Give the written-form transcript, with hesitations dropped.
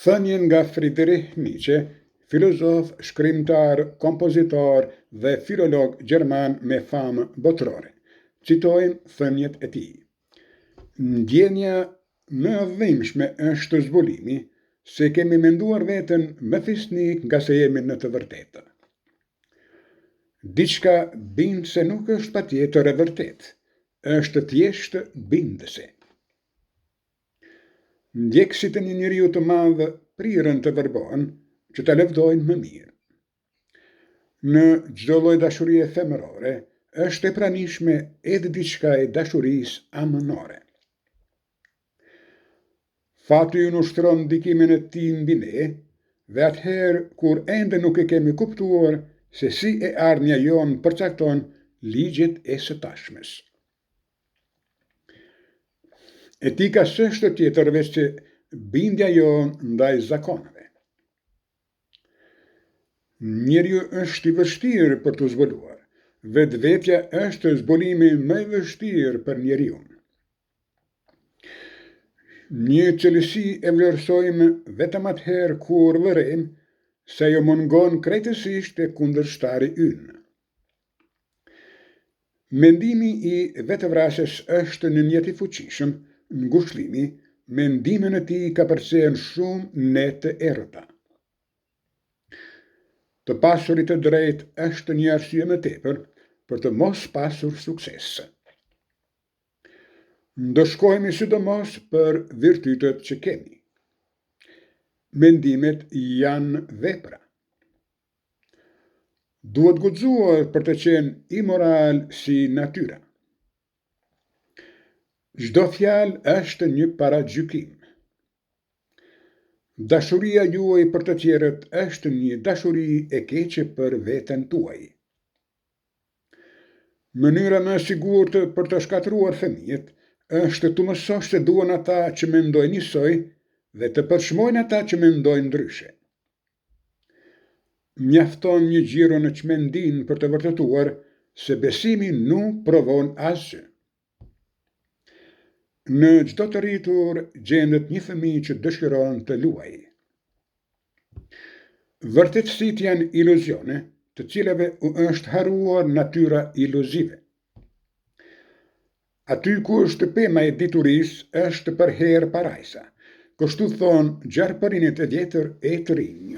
Thënien nga Friedrich Nietzsche, filozof, shkrimtar, kompozitor dhe filolog gjerman me famë botërore. Citojmë thënjet e tij. Ndjenja më e dhimbshme është zbulimi se kemi menduar veten më fisnik nga se jemi në të vërtetën. Diçka bind se nuk është patjetër e vërtet, është thjesht bindëse. Ndjekësit e një njeriu të madh prirën të verbohen që ta lëvdojnë më mirë. Në çdo lloj dashurie femërore është e pranishme edhe diçka e dashurisë amënore. Fati në ushtron ndikimin e tij mbi ne, dhe atëherë kur ende nuk e kemi kuptuar se si e ardhmja jonë përcakton ligjet e së tashmes. Etika s'është tjetër veç se bindja jonë ndaj zakoneve. Njeriu është i vështirë për të zbuluar, vetvetja është zbulimi më i vështirë për njeriun. Një cilësi e vlerësojmë vetëm atëherë kur vërejmë se ajo mungon krejtësisht e kundërshtari ynë. Mendimi i vetëvrasjes është një mjet i fuqishëm, ngushëllimi, mendimin e tij ka përcjellë shumë ne të errëta. Të pasurit të drejtë është një arsye më tepër për të mos pasur sukses. Ndoshkohemi sidomos për virtytet që kemi. Mendimet janë vepra. Duhet guxuar për të qenë imoral si natyra. Çdo fjalë është një paragjykim. Dashuria juaj për të tjerët është një dashuri e keqe për veten tuaj. Mënyra më e sigurt për të shkatëruar fëmijët është të mësosh se duan ata që mendojnë njësoj dhe të përshmojnë ata që mendojnë ndryshe. Mjafton një xhiro në çmendin për të vërtetuar se besimi nuk provon asgjë. Në çdo të rritur gjendet një fëmijë që dëshiron të luajë. Vërtetësitë janë iluzione, të cilave u është harruar natyra iluzive. Aty ku është pema e diturisë është për herë parajsa, kështu thonë gjarpërinjët e vjetër e të rinj.